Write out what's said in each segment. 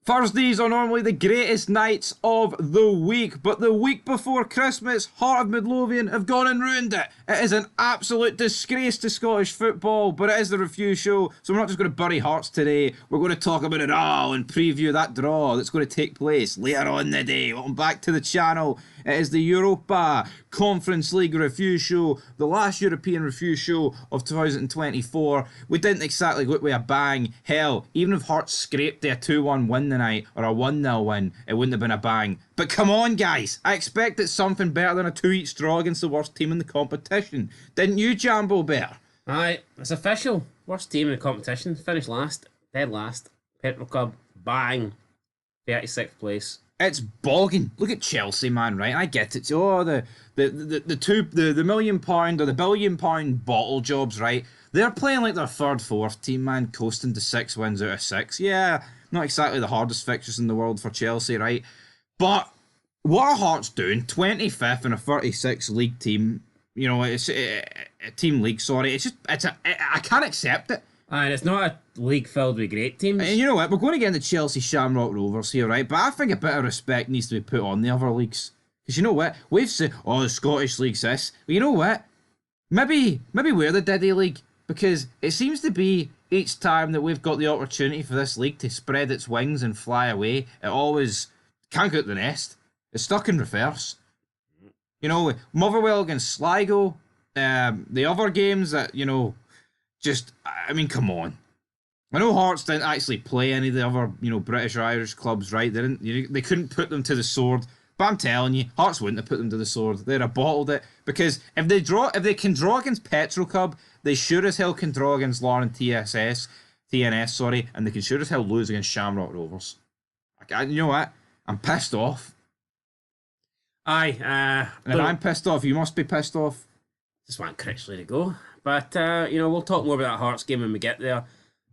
Thursdays are normally the greatest nights of the week, but the week before Christmas, Heart of Midlothian have gone and ruined it. It is an absolute disgrace to Scottish football, but it is the review show, so we're not just going to bury Hearts today. We're going to talk about it all and preview that draw that's going to take place later on in the day. Welcome back to the channel. It is the Europa Conference League review show, the last European review show of 2024. We didn't exactly go out with a bang. Hell, even if Hearts scraped a 2-1 win tonight, or a 1-0 win, it wouldn't have been a bang. But come on, guys, I expected something better than a 2-each draw against the worst team in the competition. Didn't you, Jambo Bear? Aye, it's official. Worst team in the competition. Finished last. Dead last. Petrocub. Bang. 36th place. It's bogging. Look at Chelsea, man, right? I get it. Oh, the £1 million or the £1 billion bottle jobs, right? They're playing like their third, fourth team, man, coasting to 6 wins out of 6. Yeah, not exactly the hardest fixtures in the world for Chelsea, right? But what are Hearts doing? 25th in a 36 league team. You know, it's a team league, sorry. I can't accept it. And it's not a league filled with great teams. And you know what? We're going to get into Chelsea Shamrock Rovers here, right? But I think a bit of respect needs to be put on the other leagues. Because you know what? We've said, oh, the Scottish League's this. But you know what? Maybe we're the Diddy League. Because it seems to be each time that we've got the opportunity for this league to spread its wings and fly away, it always can't get out the nest. It's stuck in reverse. You know, Motherwell against Sligo, the other games that, you know, just, I mean, come on. I know Hearts didn't actually play any of the other, you know, British or Irish clubs, right? They couldn't put them to the sword. But I'm telling you, Hearts wouldn't have put them to the sword. They'd have bottled it. Because if they can draw against Petrocub, they sure as hell can draw against Larne TNS, and they can sure as hell lose against Shamrock Rovers. You know what? I'm pissed off. Aye. And if I'm pissed off, you must be pissed off. Just want Critchley to go. But, you know, we'll talk more about that Hearts game when we get there.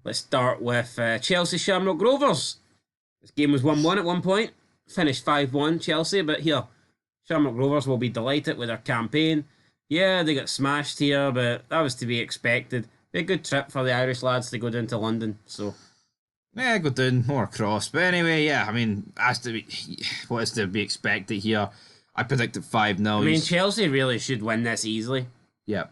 Let's start with Chelsea Shamrock Rovers. This game was 1-1 at one point. Finished 5-1 Chelsea, but here, Shamrock Rovers will be delighted with their campaign. Yeah, they got smashed here, but that was to be expected. Be a good trip for the Irish lads to go down to London, so... Yeah, go down, more across. But anyway, yeah, I mean, what is to be expected here? I predicted 5-0. I mean, Chelsea really should win this easily. Yeah.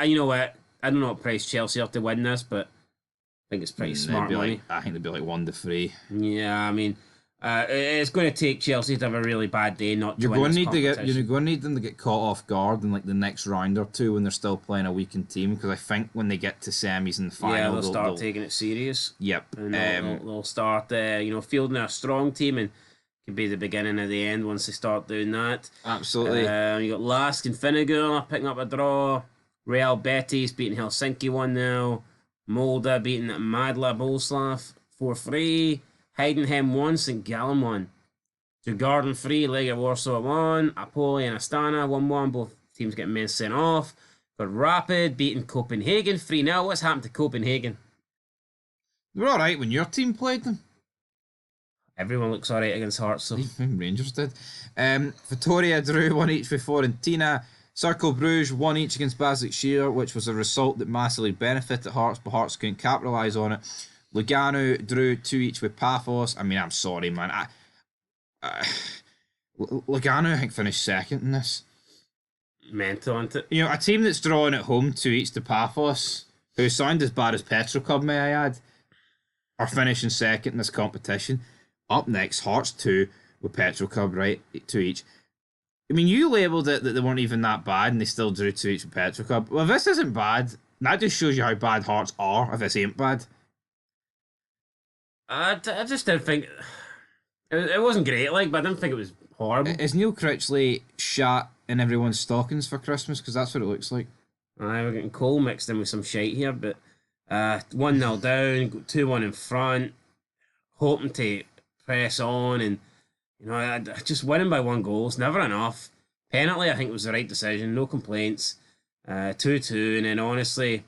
You know what? I don't know what price Chelsea have to win this, but I think it's pretty smart money. I think they'd be like 1-3. Yeah, I mean, it's going to take Chelsea to have a really bad day not to win this competition. You're going to need them to get caught off guard in like the next round or two when they're still playing a weakened team, because I think when they get to semis and the final, they'll start taking it serious. Yep. And they'll start, fielding a strong team, and could be the beginning of the end once they start doing that. Absolutely. You got Lask and Finnegan picking up a draw. Real Betis beating Helsinki 1-0. Molde beating Madla Boleslav 4-3. Heidenheim 1, St. Gallen 1. Djurgården 3, Legia Warsaw 1. Apoli and Astana 1-1. Both teams getting men sent off. Got Rapid beating Copenhagen 3-0. What's happened to Copenhagen? They were alright when your team played them. Everyone looks alright against Hearts, so. Rangers did. Vitoria drew 1-1 with Fiorentina. Cercle Bruges 1-1 against Basel Shear, which was a result that massively benefited Hearts, but Hearts couldn't capitalise on it. Lugano drew 2-2 with Paphos. I mean, I'm sorry, man. Lugano, I think, finished second in this. Mental, isn't it? You know, a team that's drawing at home 2-2 to Paphos, who sound as bad as Petrocub, may I add, are finishing second in this competition. Up next, Hearts 2 with Petrocub, right? 2-2. I mean, you labelled it that they weren't even that bad and they still drew 2-2 with Petrocub. Well, if this isn't bad, that just shows you how bad Hearts are if this ain't bad. I just didn't think... It wasn't great, but I didn't think it was horrible. Is Neil Critchley shat in everyone's stockings for Christmas? Because that's what it looks like. Aye, we're getting coal mixed in with some shite here, but 1-0 down, 2-1 in front, hoping to press on, and you know, just winning by 1 goal is never enough. Penalty, I think, was the right decision, no complaints. 2-2, and then honestly,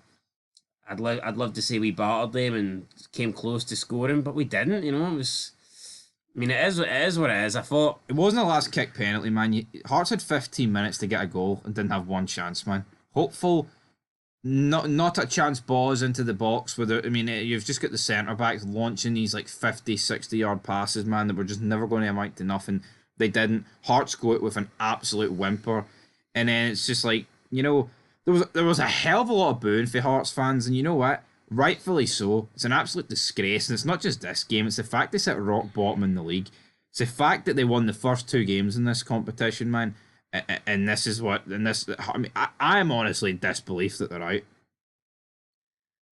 I'd love to say we battered them and came close to scoring, but we didn't. You know, it was. I mean, it is what it is. I thought it wasn't a last kick penalty, man. Hearts had 15 minutes to get a goal and didn't have one chance, man. Hopeful not a chance balls into the box without. I mean, you've just got the centre backs launching these like 50, 60 yard passes, man, that were just never going to amount to nothing. They didn't. Hearts go out with an absolute whimper, and then it's just like, there was a hell of a lot of booing for Hearts fans, and you know what? Rightfully so. It's an absolute disgrace, and it's not just this game. It's the fact they sit rock bottom in the league. It's the fact that they won the first 2 games in this competition, man. And this is what, and this, I mean, I'm honestly in disbelief that they're out.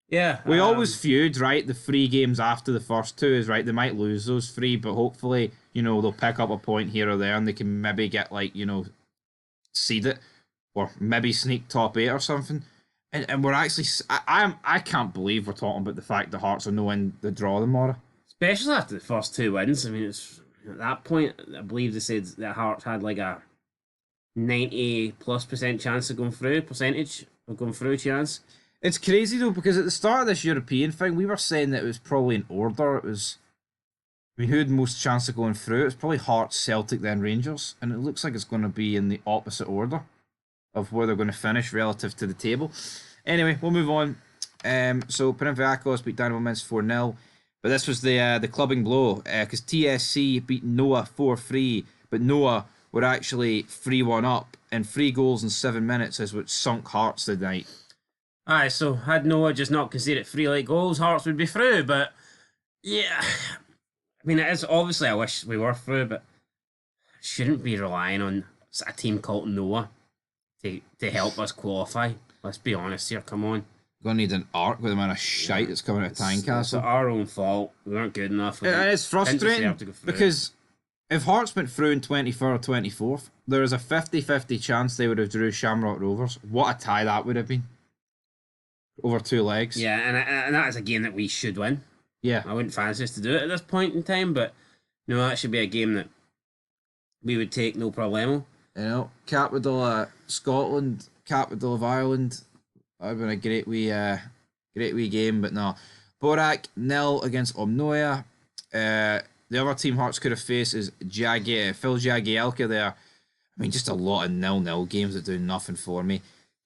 Yeah. We always feud, right? The 3 games after the first 2 is right. They might lose those 3, but hopefully, they'll pick up a point here or there, and they can maybe get seed it, or maybe sneak top 8 or something. And we're actually, I can't believe we're talking about the fact the Hearts are knowing the draw tomorrow. Especially after the first 2 wins. I mean, it's at that point, I believe they said that Hearts had like a 90+% chance of going through, chance. It's crazy though, because at the start of this European thing, we were saying that it was probably in order. It was, I mean, who had most chance of going through? It was probably Hearts, Celtic, then Rangers, and it looks like it's going to be in the opposite order of where they're going to finish relative to the table. Anyway, we'll move on. So Panathinaikos beat Dynamo Minsk 4-0, but this was the clubbing blow, because TSC beat Noah 4-3, but Noah were actually 3-1 up, and 3 goals in 7 minutes is what sunk Hearts tonight. Aye, so had Noah just not conceded 3 late goals, Hearts would be through, but yeah, I mean, it is obviously, I wish we were through, but shouldn't be relying on a team called Noah to help us qualify. Let's be honest here, come on. Gonna need an arc with the amount of shite that's coming out of Tynecastle. It's our own fault. We weren't good enough. It's frustrating because if Hearts went through in 23rd or 24th, there is a 50-50 chance they would have drew Shamrock Rovers. What a tie that would have been. Over 2 legs. Yeah, and that is a game that we should win. Yeah. I wouldn't fancy us to do it at this point in time, but that should be a game that we would take no problemo. Capital of Scotland, capital of Ireland. That would have been a great wee game, but no. Borac 0 against Omnoia. The other team Hearts could have faced is Phil Jagielka there. I mean, just a lot of 0-0 games that do nothing for me.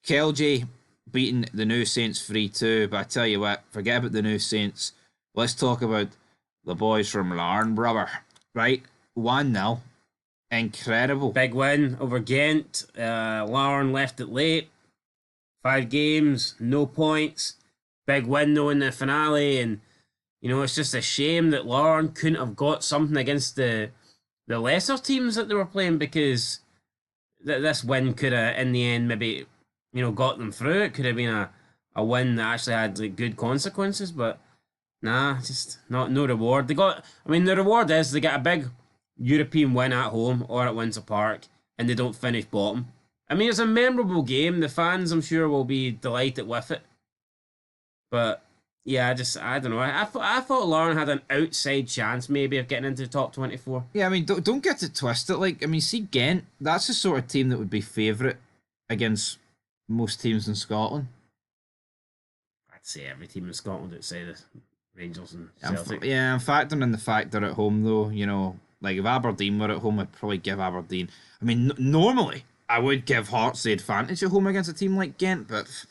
Kelji beating the New Saints 3-2, but I tell you what, forget about the New Saints. Let's talk about the boys from Larne, brother. Right? 1-0. Incredible. Big win over Ghent. Larne left it late. 5 games, no points. Big win though in the finale, and it's just a shame that Larne couldn't have got something against the lesser teams that they were playing, because this win could have, in the end, maybe got them through. It could have been a win that actually had good consequences, but nah, just no reward. The reward is they get a big European win at home or at Windsor Park, and they don't finish bottom. I mean, it's a memorable game. The fans, I'm sure, will be delighted with it. But yeah, I don't know. I thought Larne had an outside chance maybe of getting into the top 24. Yeah, I mean, don't get it twisted. See, Ghent, that's the sort of team that would be favourite against most teams in Scotland. I'd say every team in Scotland outside the Rangers and Celtic. I'm factoring in the fact they're at home, though. Like if Aberdeen were at home, I'd probably give Aberdeen. I mean, normally I would give Hearts the advantage at home against a team like Ghent, but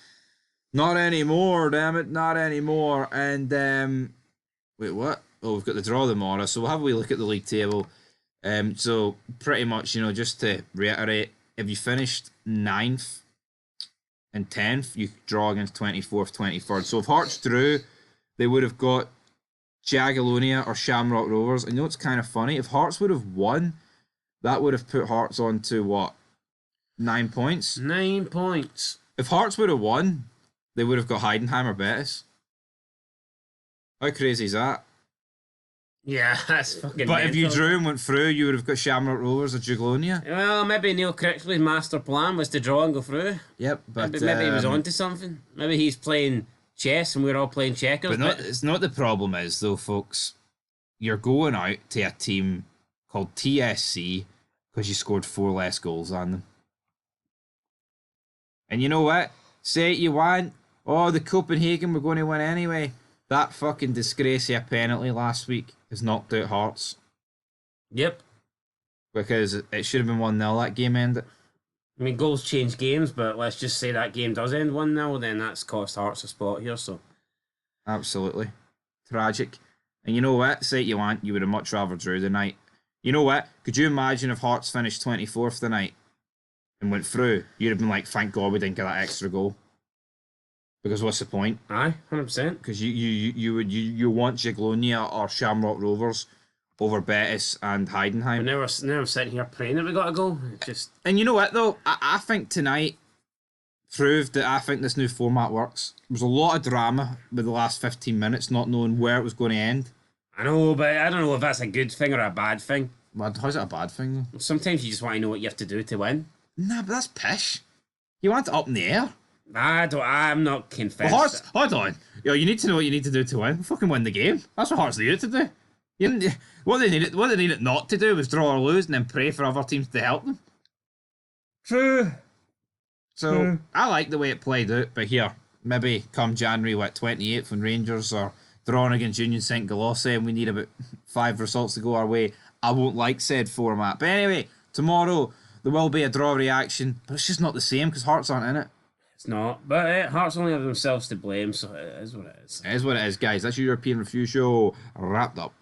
not anymore, damn it, not anymore. And wait, what? Oh, we've got the draw tomorrow, so we'll have a wee look at the league table. So pretty much, just to reiterate, if you finished 9th and 10th, you draw against 24th, 23rd. So if Hearts drew, they would have got Jagiellonia or Shamrock Rovers. And it's kind of funny, if Hearts would have won, that would have put Hearts on to what? 9 points? 9 points. If Hearts would have won, they would have got Heidenheim or Betis. How crazy is that? Yeah, that's fucking But mental. if you drew and went through, you would have got Shamrock Rovers or Jagiellonia. Well, maybe Neil Critchley's master plan was to draw and go through. Yep, but maybe he was onto something. Maybe he's playing chess and we're all playing checkers. But it's not the problem is, though, folks. You're going out to a team called TSC because you scored 4 less goals on them. And you know what? Say it you want. Oh, the Copenhagen were going to win anyway. That fucking disgrace of a penalty last week has knocked out Hearts. Yep. Because it should have been 1-0 that game ended. I mean, goals change games, but let's just say that game does end 1-0, then that's cost Hearts a spot here, so. Absolutely. Tragic. And you know what? Say what you want, you would have much rather drew the night. You know what? Could you imagine if Hearts finished 24th the night and went through? You'd have been like, thank God we didn't get that extra goal. Because what's the point? Aye, 100%. Because you want Jaglonia or Shamrock Rovers over Betis and Heidenheim. Now we're sitting here praying that we got a goal. It just... And you know what though? I think tonight proved that I think this new format works. There was a lot of drama with the last 15 minutes, not knowing where it was going to end. I know, but I don't know if that's a good thing or a bad thing. Well, how's it a bad thing though? Sometimes you just want to know what you have to do to win. Nah, but that's pish. You want it up in the air. I'm not convinced. Well, Hearts, hold on. Yo, you need to know what you need to do to win. Fucking win the game. That's what Hearts needed to do. What they needed not to do was draw or lose and then pray for other teams to help them. True. So I like the way it played out, but here, maybe come January, 28th, when Rangers are drawing against Union St. Galosse and we need about 5 results to go our way, I won't like said format. But anyway, tomorrow there will be a draw reaction, but it's just not the same because Hearts aren't in it. It's not, but Hearts only have themselves to blame, so it is what it is. It is what it is, guys. That's your European Review Show wrapped up.